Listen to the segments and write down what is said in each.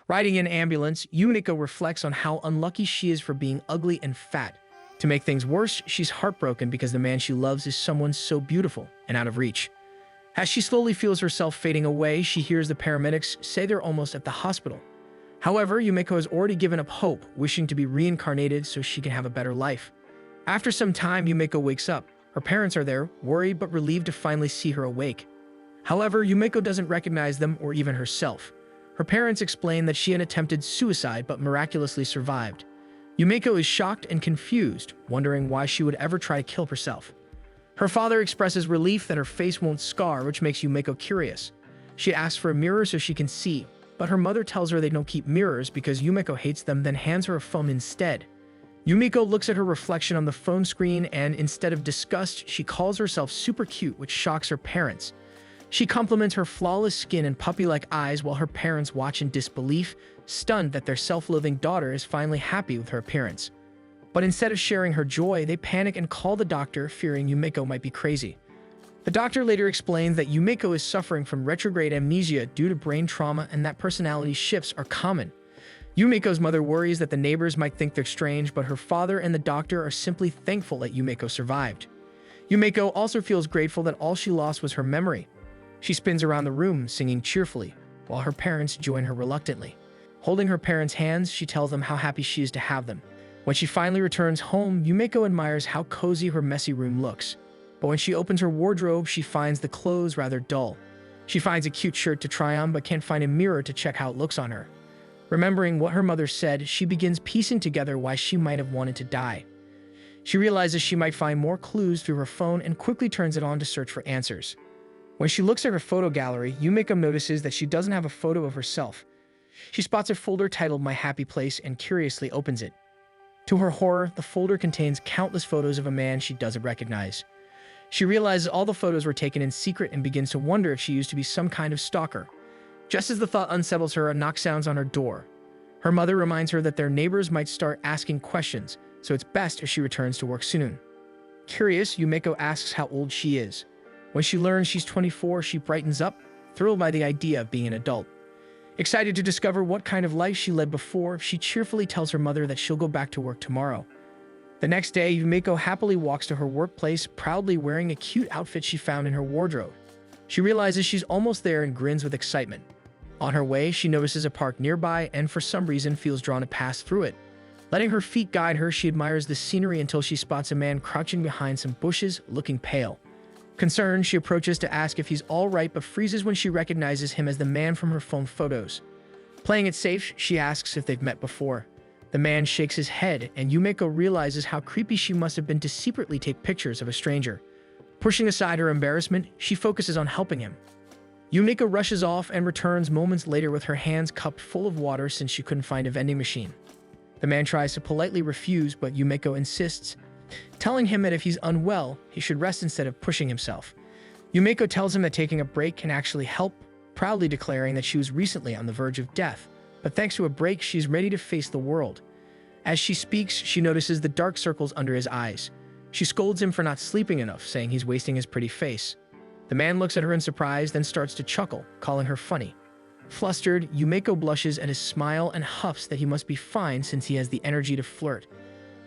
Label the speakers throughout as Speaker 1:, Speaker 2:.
Speaker 1: Riding in an ambulance, Yumiko reflects on how unlucky she is for being ugly and fat. To make things worse, she's heartbroken because the man she loves is someone so beautiful and out of reach. As she slowly feels herself fading away, she hears the paramedics say they're almost at the hospital. However, Yumiko has already given up hope, wishing to be reincarnated so she can have a better life. After some time, Yumiko wakes up. Her parents are there, worried but relieved to finally see her awake. However, Yumiko doesn't recognize them or even herself. Her parents explain that she had attempted suicide but miraculously survived. Yumiko is shocked and confused, wondering why she would ever try to kill herself. Her father expresses relief that her face won't scar, which makes Yumiko curious. She asks for a mirror so she can see, but her mother tells her they don't keep mirrors because Yumiko hates them, then hands her a phone instead. Yumiko looks at her reflection on the phone screen and, instead of disgust, she calls herself super cute, which shocks her parents. She compliments her flawless skin and puppy-like eyes while her parents watch in disbelief, stunned that their self-loathing daughter is finally happy with her appearance. But instead of sharing her joy, they panic and call the doctor, fearing Yumiko might be crazy. The doctor later explains that Yumiko is suffering from retrograde amnesia due to brain trauma and that personality shifts are common. Yumiko's mother worries that the neighbors might think they're strange, but her father and the doctor are simply thankful that Yumiko survived. Yumiko also feels grateful that all she lost was her memory. She spins around the room, singing cheerfully, while her parents join her reluctantly. Holding her parents' hands, she tells them how happy she is to have them. When she finally returns home, Yumiko admires how cozy her messy room looks. But when she opens her wardrobe, she finds the clothes rather dull. She finds a cute shirt to try on, but can't find a mirror to check how it looks on her. Remembering what her mother said, she begins piecing together why she might have wanted to die. She realizes she might find more clues through her phone and quickly turns it on to search for answers. When she looks at her photo gallery, Yumiko notices that she doesn't have a photo of herself. She spots a folder titled My Happy Place and curiously opens it. To her horror, the folder contains countless photos of a man she doesn't recognize. She realizes all the photos were taken in secret and begins to wonder if she used to be some kind of stalker. Just as the thought unsettles her, a knock sounds on her door. Her mother reminds her that their neighbors might start asking questions, so it's best if she returns to work soon. Curious, Yumiko asks how old she is. When she learns she's 24, she brightens up, thrilled by the idea of being an adult. Excited to discover what kind of life she led before, she cheerfully tells her mother that she'll go back to work tomorrow. The next day, Yumiko happily walks to her workplace, proudly wearing a cute outfit she found in her wardrobe. She realizes she's almost there and grins with excitement. On her way, she notices a park nearby and for some reason feels drawn to pass through it. Letting her feet guide her, she admires the scenery until she spots a man crouching behind some bushes, looking pale. Concerned, she approaches to ask if he's all right, but freezes when she recognizes him as the man from her phone photos. Playing it safe, she asks if they've met before. The man shakes his head, and Yumiko realizes how creepy she must have been to secretly take pictures of a stranger. Pushing aside her embarrassment, she focuses on helping him. Yumiko rushes off and returns moments later with her hands cupped full of water since she couldn't find a vending machine. The man tries to politely refuse, but Yumiko insists, telling him that if he's unwell, he should rest instead of pushing himself. Yumiko tells him that taking a break can actually help, proudly declaring that she was recently on the verge of death, but thanks to a break, she's ready to face the world. As she speaks, she notices the dark circles under his eyes. She scolds him for not sleeping enough, saying he's wasting his pretty face. The man looks at her in surprise, then starts to chuckle, calling her funny. Flustered, Yumiko blushes at his smile and huffs that he must be fine since he has the energy to flirt.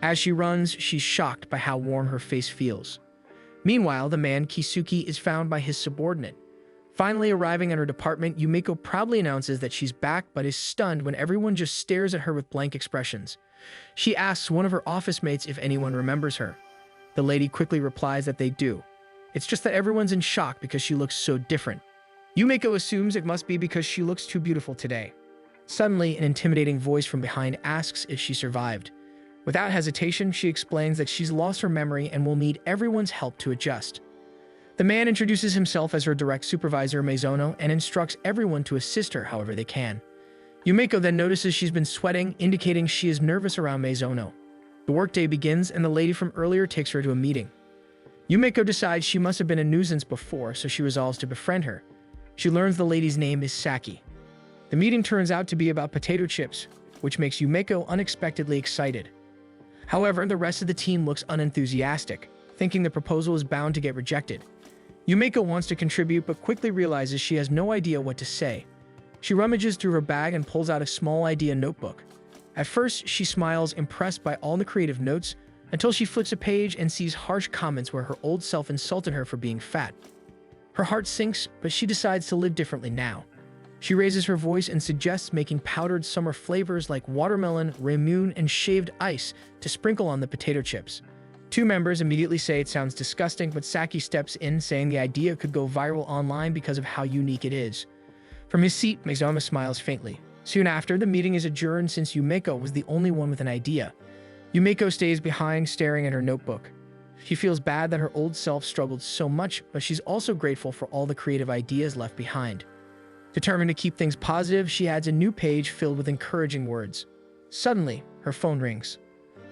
Speaker 1: As she runs, she's shocked by how warm her face feels. Meanwhile, the man, Kisuke, is found by his subordinate. Finally arriving at her department, Yumiko proudly announces that she's back but is stunned when everyone just stares at her with blank expressions. She asks one of her office mates if anyone remembers her. The lady quickly replies that they do. It's just that everyone's in shock because she looks so different. Yumiko assumes it must be because she looks too beautiful today. Suddenly, an intimidating voice from behind asks if she survived. Without hesitation, she explains that she's lost her memory and will need everyone's help to adjust. The man introduces himself as her direct supervisor, Meizono, and instructs everyone to assist her however they can. Yumiko then notices she's been sweating, indicating she is nervous around Meizono. The workday begins and the lady from earlier takes her to a meeting. Yumiko decides she must have been a nuisance before, so she resolves to befriend her. She learns the lady's name is Saki. The meeting turns out to be about potato chips, which makes Yumiko unexpectedly excited. However, the rest of the team looks unenthusiastic, thinking the proposal is bound to get rejected. Yumiko wants to contribute but quickly realizes she has no idea what to say. She rummages through her bag and pulls out a small idea notebook. At first, she smiles, impressed by all the creative notes, until she flips a page and sees harsh comments where her old self insulted her for being fat. Her heart sinks, but she decides to live differently now. She raises her voice and suggests making powdered summer flavors like watermelon, ramune, and shaved ice to sprinkle on the potato chips. Two members immediately say it sounds disgusting, but Saki steps in, saying the idea could go viral online because of how unique it is. From his seat, Maizona smiles faintly. Soon after, the meeting is adjourned since Yumeko was the only one with an idea. Yumeko stays behind, staring at her notebook. She feels bad that her old self struggled so much, but she's also grateful for all the creative ideas left behind. Determined to keep things positive, she adds a new page filled with encouraging words. Suddenly, her phone rings.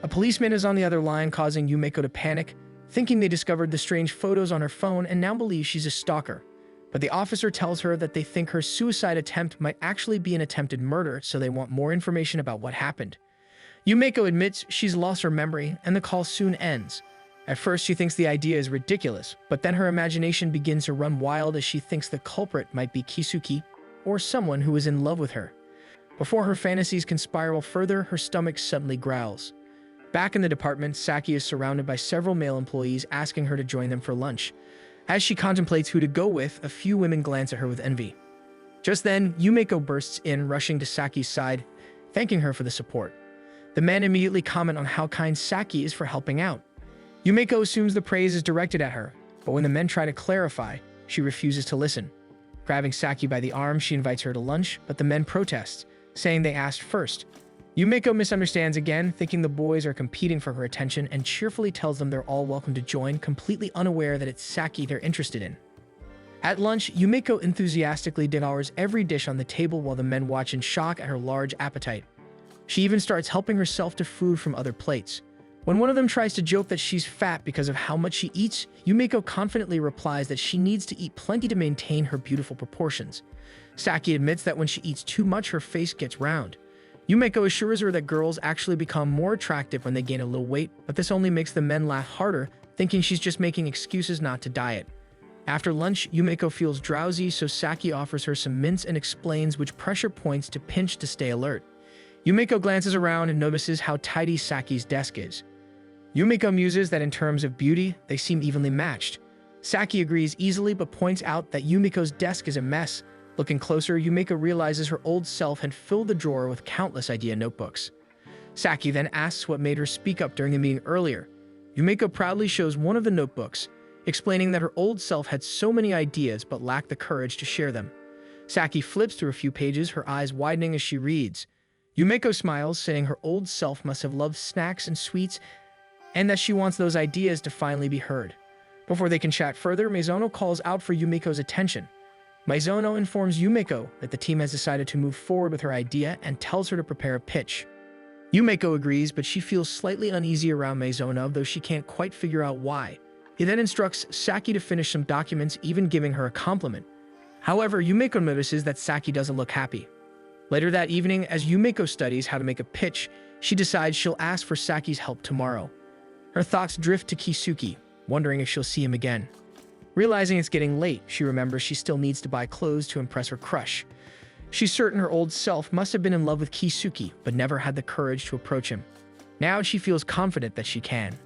Speaker 1: A policeman is on the other line, causing Yumeko to panic, thinking they discovered the strange photos on her phone and now believe she's a stalker. But the officer tells her that they think her suicide attempt might actually be an attempted murder, so they want more information about what happened. Yumeko admits she's lost her memory, and the call soon ends. At first, she thinks the idea is ridiculous, but then her imagination begins to run wild as she thinks the culprit might be Kisuke, or someone who is in love with her. Before her fantasies can spiral further, her stomach suddenly growls. Back in the department, Saki is surrounded by several male employees asking her to join them for lunch. As she contemplates who to go with, a few women glance at her with envy. Just then, Yumeko bursts in, rushing to Saki's side, thanking her for the support. The men immediately comment on how kind Saki is for helping out. Yumeko assumes the praise is directed at her, but when the men try to clarify, she refuses to listen. Grabbing Saki by the arm, she invites her to lunch, but the men protest, saying they asked first. Yumeko misunderstands again, thinking the boys are competing for her attention, and cheerfully tells them they're all welcome to join, completely unaware that it's Saki they're interested in. At lunch, Yumeko enthusiastically devours every dish on the table while the men watch in shock at her large appetite. She even starts helping herself to food from other plates. When one of them tries to joke that she's fat because of how much she eats, Yumeko confidently replies that she needs to eat plenty to maintain her beautiful proportions. Saki admits that when she eats too much, her face gets round. Yumeko assures her that girls actually become more attractive when they gain a little weight, but this only makes the men laugh harder, thinking she's just making excuses not to diet. After lunch, Yumeko feels drowsy, so Saki offers her some mints and explains which pressure points to pinch to stay alert. Yumeko glances around and notices how tidy Saki's desk is. Yumeko muses that in terms of beauty, they seem evenly matched. Saki agrees easily but points out that Yumeko's desk is a mess. Looking closer, Yumeko realizes her old self had filled the drawer with countless idea notebooks. Saki then asks what made her speak up during the meeting earlier. Yumeko proudly shows one of the notebooks, explaining that her old self had so many ideas but lacked the courage to share them. Saki flips through a few pages, her eyes widening as she reads. Yumeko smiles, saying her old self must have loved snacks and sweets, and that she wants those ideas to finally be heard. Before they can chat further, Maizono calls out for Yumeko's attention. Maizono informs Yumeko that the team has decided to move forward with her idea and tells her to prepare a pitch. Yumeko agrees, but she feels slightly uneasy around Maizono, though she can't quite figure out why. He then instructs Saki to finish some documents, even giving her a compliment. However, Yumeko notices that Saki doesn't look happy. Later that evening, as Yumeko studies how to make a pitch, she decides she'll ask for Saki's help tomorrow. Her thoughts drift to Kisuke, wondering if she'll see him again. Realizing it's getting late, she remembers she still needs to buy clothes to impress her crush. She's certain her old self must have been in love with Kisuke, but never had the courage to approach him. Now she feels confident that she can.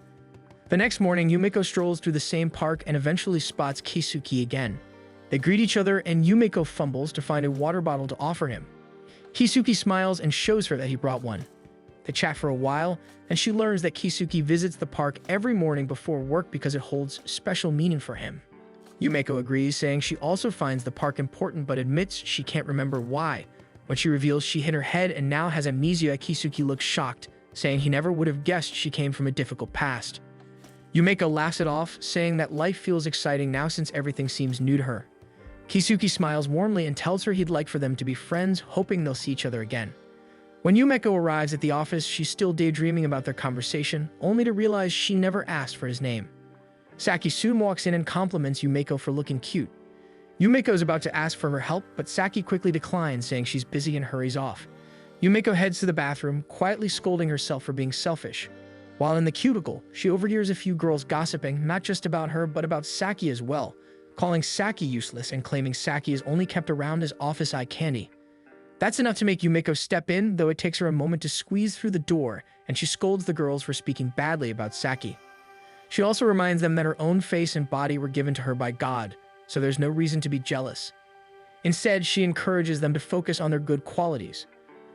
Speaker 1: The next morning, Yumeko strolls through the same park and eventually spots Kisuke again. They greet each other, and Yumeko fumbles to find a water bottle to offer him. Kisuke smiles and shows her that he brought one. They chat for a while, and she learns that Kisuke visits the park every morning before work because it holds special meaning for him. Yumeko agrees, saying she also finds the park important but admits she can't remember why. When she reveals she hit her head and now has amnesia, Kisuke looks shocked, saying he never would have guessed she came from a difficult past. Yumeko laughs it off, saying that life feels exciting now since everything seems new to her. Kisuke smiles warmly and tells her he'd like for them to be friends, hoping they'll see each other again. When Yumeko arrives at the office, she's still daydreaming about their conversation, only to realize she never asked for his name. Saki soon walks in and compliments Yumeko for looking cute. Yumeko is about to ask for her help, but Saki quickly declines, saying she's busy and hurries off. Yumeko heads to the bathroom, quietly scolding herself for being selfish. While in the cubicle, she overhears a few girls gossiping, not just about her, but about Saki as well, calling Saki useless and claiming Saki is only kept around as office eye candy. That's enough to make Yumiko step in, though it takes her a moment to squeeze through the door, and she scolds the girls for speaking badly about Saki. She also reminds them that her own face and body were given to her by God, so there's no reason to be jealous. Instead, she encourages them to focus on their good qualities.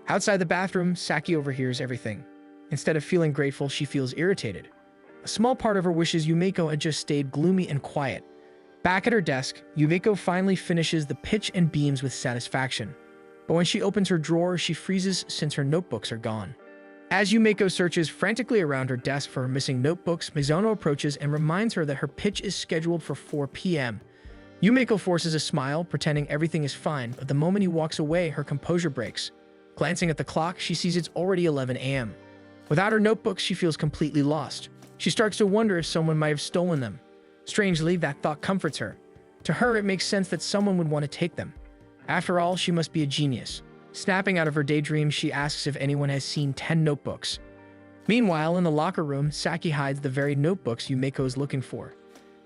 Speaker 1: Outside the bathroom, Saki overhears everything. Instead of feeling grateful, she feels irritated. A small part of her wishes Yumiko had just stayed gloomy and quiet. Back at her desk, Yumiko finally finishes the pitch and beams with satisfaction. But when she opens her drawer, she freezes since her notebooks are gone. As Yumiko searches frantically around her desk for her missing notebooks, Mizono approaches and reminds her that her pitch is scheduled for 4 p.m. Yumiko forces a smile, pretending everything is fine, but the moment he walks away, her composure breaks. Glancing at the clock, she sees it's already 11 a.m. Without her notebooks, she feels completely lost. She starts to wonder if someone might have stolen them. Strangely, that thought comforts her. To her, it makes sense that someone would want to take them. After all, she must be a genius. Snapping out of her daydream, she asks if anyone has seen 10 notebooks. Meanwhile, in the locker room, Saki hides the very notebooks Yumiko is looking for.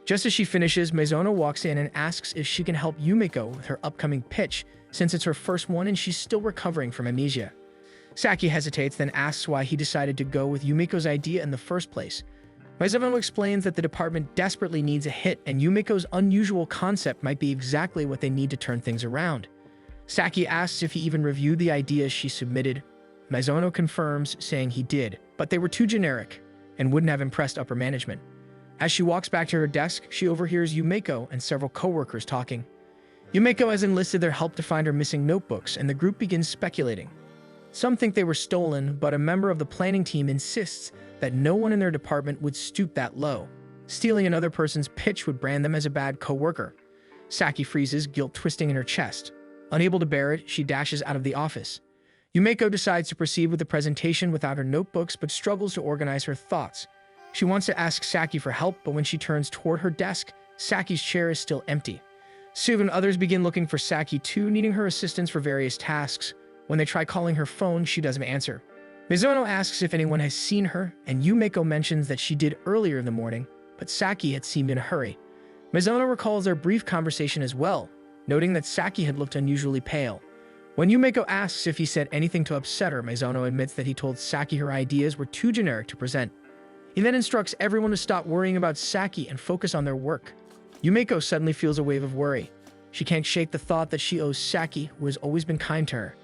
Speaker 1: Just as she finishes, Mizono walks in and asks if she can help Yumiko with her upcoming pitch, since it's her first one and she's still recovering from amnesia. Saki hesitates, then asks why he decided to go with Yumiko's idea in the first place. Mizono explains that the department desperately needs a hit, and Yumiko's unusual concept might be exactly what they need to turn things around. Saki asks if he even reviewed the ideas she submitted. Mizono confirms, saying he did, but they were too generic and wouldn't have impressed upper management. As she walks back to her desk, she overhears Yumiko and several coworkers talking. Yumiko has enlisted their help to find her missing notebooks, and the group begins speculating. Some think they were stolen, but a member of the planning team insists that no one in their department would stoop that low. Stealing another person's pitch would brand them as a bad coworker. Saki freezes, guilt twisting in her chest. Unable to bear it, she dashes out of the office. Yumiko decides to proceed with the presentation without her notebooks, but struggles to organize her thoughts. She wants to ask Saki for help, but when she turns toward her desk, Saki's chair is still empty. Soon and others begin looking for Saki too, needing her assistance for various tasks. When they try calling her phone, she doesn't answer. Mizono asks if anyone has seen her, and Yumiko mentions that she did earlier in the morning, but Saki had seemed in a hurry. Mizono recalls their brief conversation as well, noting that Saki had looked unusually pale. When Yumiko asks if he said anything to upset her, Mizono admits that he told Saki her ideas were too generic to present. He then instructs everyone to stop worrying about Saki and focus on their work. Yumiko suddenly feels a wave of worry. She can't shake the thought that she owes Saki, who has always been kind to her.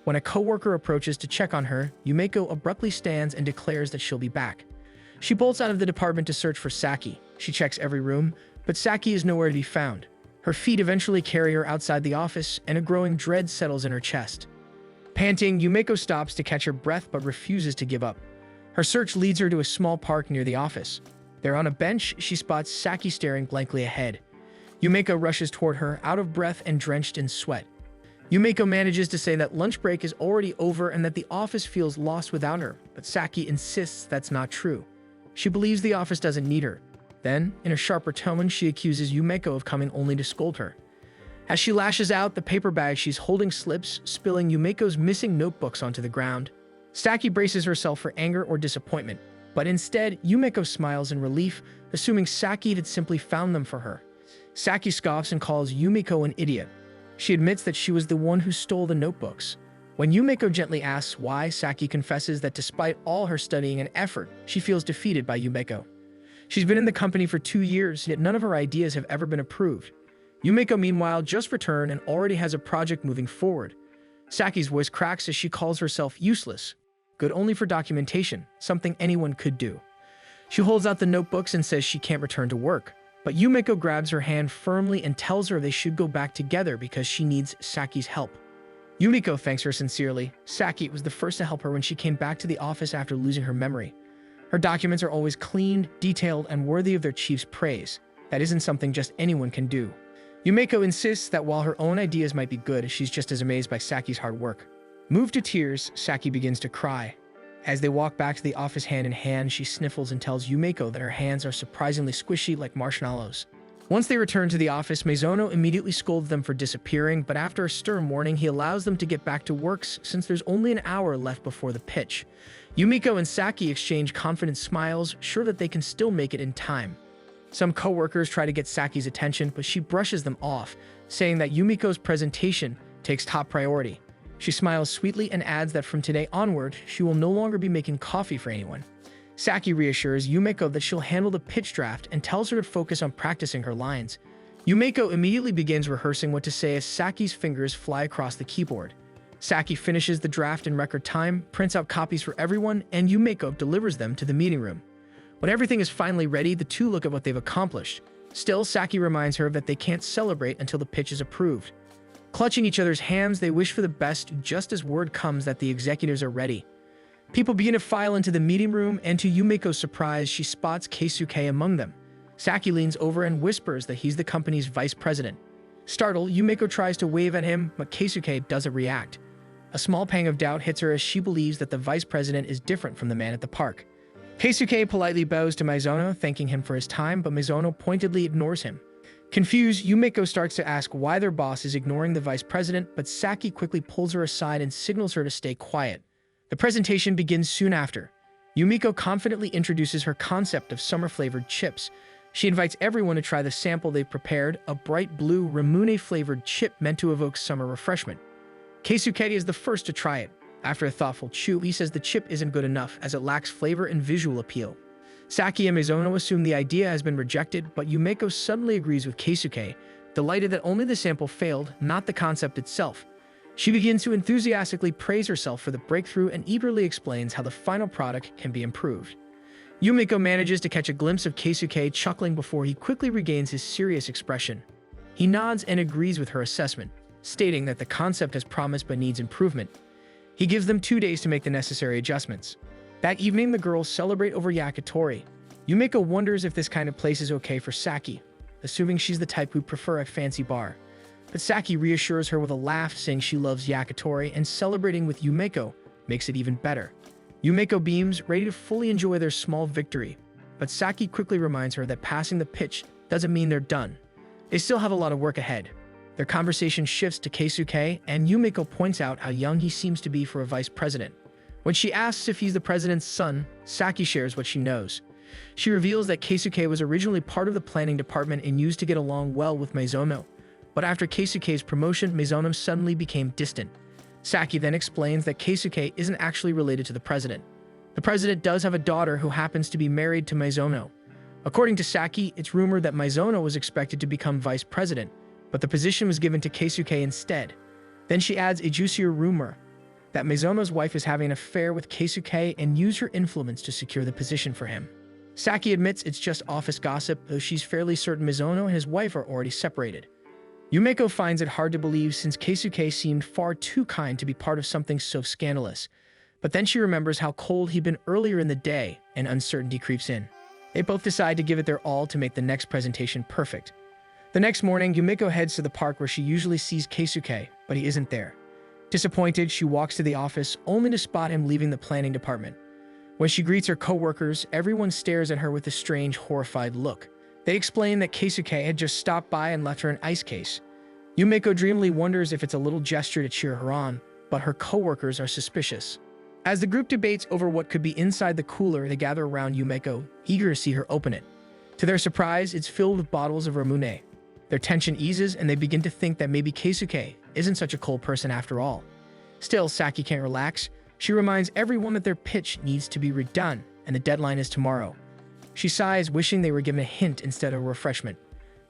Speaker 1: When a coworker approaches to check on her, Yumiko abruptly stands and declares that she'll be back. She bolts out of the department to search for Saki. She checks every room, but Saki is nowhere to be found. Her feet eventually carry her outside the office, and a growing dread settles in her chest. Panting, Yumiko stops to catch her breath but refuses to give up. Her search leads her to a small park near the office. There on a bench, she spots Saki staring blankly ahead. Yumiko rushes toward her, out of breath and drenched in sweat. Yumiko manages to say that lunch break is already over and that the office feels lost without her, but Saki insists that's not true. She believes the office doesn't need her. Then, in a sharper tone, she accuses Yumiko of coming only to scold her. As she lashes out, the paper bag she's holding slips, spilling Yumiko's missing notebooks onto the ground. Saki braces herself for anger or disappointment, but instead, Yumiko smiles in relief, assuming Saki had simply found them for her. Saki scoffs and calls Yumiko an idiot. She admits that she was the one who stole the notebooks. When Yumiko gently asks why, Saki confesses that despite all her studying and effort, she feels defeated by Yumiko. She's been in the company for 2 years, yet none of her ideas have ever been approved. Yumiko, meanwhile, just returned and already has a project moving forward. Saki's voice cracks as she calls herself useless, good only for documentation, something anyone could do. She holds out the notebooks and says she can't return to work. But Yumiko grabs her hand firmly and tells her they should go back together because she needs Saki's help. Yumiko thanks her sincerely. Saki was the first to help her when she came back to the office after losing her memory. Her documents are always clean, detailed, and worthy of their chief's praise. That isn't something just anyone can do. Yumiko insists that while her own ideas might be good, she's just as amazed by Saki's hard work. Moved to tears, Saki begins to cry. As they walk back to the office hand in hand, she sniffles and tells Yumiko that her hands are surprisingly squishy like marshmallows. Once they return to the office, Mizono immediately scolds them for disappearing, but after a stern warning, he allows them to get back to work since there's only an hour left before the pitch. Yumiko and Saki exchange confident smiles, sure that they can still make it in time. Some coworkers try to get Saki's attention, but she brushes them off, saying that Yumiko's presentation takes top priority. She smiles sweetly and adds that from today onward, she will no longer be making coffee for anyone. Saki reassures Yumeko that she'll handle the pitch draft and tells her to focus on practicing her lines. Yumeko immediately begins rehearsing what to say as Saki's fingers fly across the keyboard. Saki finishes the draft in record time, prints out copies for everyone, and Yumeko delivers them to the meeting room. When everything is finally ready, the two look at what they've accomplished. Still, Saki reminds her that they can't celebrate until the pitch is approved. Clutching each other's hands, they wish for the best just as word comes that the executives are ready. People begin to file into the meeting room, and to Yumeko's surprise, she spots Keisuke among them. Saki leans over and whispers that he's the company's vice president. Startled, Yumeko tries to wave at him, but Keisuke doesn't react. A small pang of doubt hits her as she believes that the vice president is different from the man at the park. Keisuke politely bows to Mizono, thanking him for his time, but Mizono pointedly ignores him. Confused, Yumeko starts to ask why their boss is ignoring the vice president, but Saki quickly pulls her aside and signals her to stay quiet. The presentation begins soon after. Yumeko confidently introduces her concept of summer-flavored chips. She invites everyone to try the sample they've prepared, a bright blue Ramune-flavored chip meant to evoke summer refreshment. Keisuke is the first to try it. After a thoughtful chew, he says the chip isn't good enough as it lacks flavor and visual appeal. Saki and Mizono assume the idea has been rejected, but Yumeko suddenly agrees with Keisuke, delighted that only the sample failed, not the concept itself. She begins to enthusiastically praise herself for the breakthrough and eagerly explains how the final product can be improved. Yumeko manages to catch a glimpse of Keisuke chuckling before he quickly regains his serious expression. He nods and agrees with her assessment, stating that the concept has promise but needs improvement. He gives them 2 days to make the necessary adjustments. That evening, the girls celebrate over yakitori. Yumeko wonders if this kind of place is okay for Saki, assuming she's the type who'd prefer a fancy bar. But Saki reassures her with a laugh, saying she loves yakitori, and celebrating with Yumeko makes it even better. Yumeko beams, ready to fully enjoy their small victory, but Saki quickly reminds her that passing the pitch doesn't mean they're done. They still have a lot of work ahead. Their conversation shifts to Keisuke, and Yumeko points out how young he seems to be for a vice president. When she asks if he's the president's son, Saki shares what she knows. She reveals that Keisuke was originally part of the planning department and used to get along well with Mizono. But after Keisuke's promotion, Mizono suddenly became distant. Saki then explains that Keisuke isn't actually related to the president. The president does have a daughter who happens to be married to Mizono. According to Saki, it's rumored that Mizono was expected to become vice president, but the position was given to Keisuke instead. Then she adds a juicier rumor that Mizono's wife is having an affair with Keisuke and used her influence to secure the position for him. Saki admits it's just office gossip, though she's fairly certain Mizono and his wife are already separated. Yumeko finds it hard to believe since Keisuke seemed far too kind to be part of something so scandalous. But then she remembers how cold he'd been earlier in the day, and uncertainty creeps in. They both decide to give it their all to make the next presentation perfect. The next morning, Yumeko heads to the park where she usually sees Keisuke, but he isn't there. Disappointed, she walks to the office, only to spot him leaving the planning department. When she greets her co-workers, everyone stares at her with a strange, horrified look. They explain that Keisuke had just stopped by and left her an ice case. Yumeko dreamily wonders if it's a little gesture to cheer her on, but her co-workers are suspicious. As the group debates over what could be inside the cooler, they gather around Yumeko, eager to see her open it. To their surprise, it's filled with bottles of Ramune. Their tension eases, and they begin to think that maybe Keisuke isn't such a cold person after all. Still, Saki can't relax. She reminds everyone that their pitch needs to be redone, and the deadline is tomorrow. She sighs, wishing they were given a hint instead of a refreshment.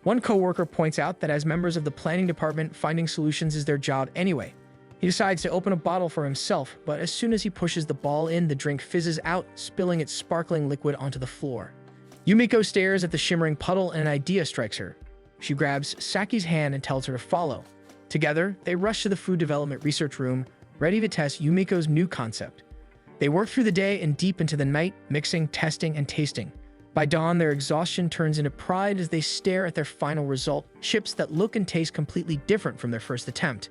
Speaker 1: One coworker points out that as members of the planning department, finding solutions is their job anyway. He decides to open a bottle for himself, but as soon as he pushes the ball in, the drink fizzes out, spilling its sparkling liquid onto the floor. Yumeko stares at the shimmering puddle, and an idea strikes her. She grabs Saki's hand and tells her to follow. Together, they rush to the food development research room, ready to test Yumeko's new concept. They work through the day and deep into the night, mixing, testing, and tasting. By dawn, their exhaustion turns into pride as they stare at their final result, chips that look and taste completely different from their first attempt.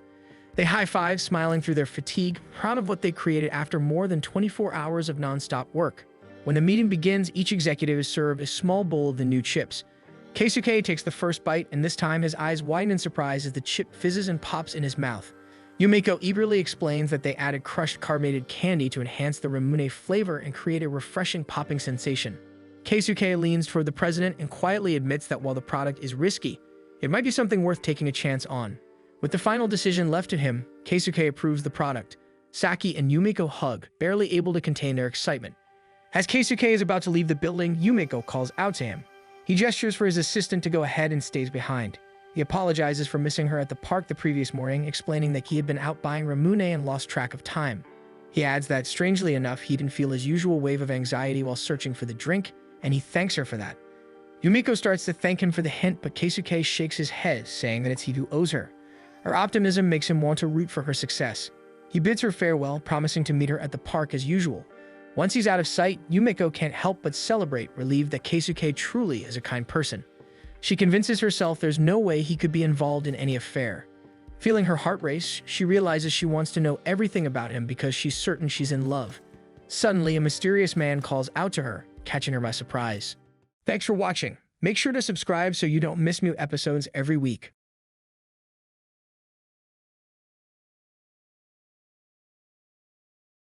Speaker 1: They high-five, smiling through their fatigue, proud of what they created after more than 24 hours of non-stop work. When the meeting begins, each executive is served a small bowl of the new chips. Keisuke takes the first bite, and this time his eyes widen in surprise as the chip fizzes and pops in his mouth. Yumeko eagerly explains that they added crushed carbonated candy to enhance the Ramune flavor and create a refreshing popping sensation. Keisuke leans toward the president and quietly admits that while the product is risky, it might be something worth taking a chance on. With the final decision left to him, Keisuke approves the product. Saki and Yumiko hug, barely able to contain their excitement. As Keisuke is about to leave the building, Yumiko calls out to him. He gestures for his assistant to go ahead and stays behind. He apologizes for missing her at the park the previous morning, explaining that he had been out buying Ramune and lost track of time. He adds that, strangely enough, he didn't feel his usual wave of anxiety while searching for the drink, and he thanks her for that. Yumiko starts to thank him for the hint, but Keisuke shakes his head, saying that it's he who owes her. Her optimism makes him want to root for her success. He bids her farewell, promising to meet her at the park as usual. Once he's out of sight, Yumiko can't help but celebrate, relieved that Keisuke truly is a kind person. She convinces herself there's no way he could be involved in any affair. Feeling her heart race, she realizes she wants to know everything about him because she's certain she's in love. Suddenly, a mysterious man calls out to her, catching her by surprise. Thanks for watching. Make sure to subscribe so you don't miss new episodes every week.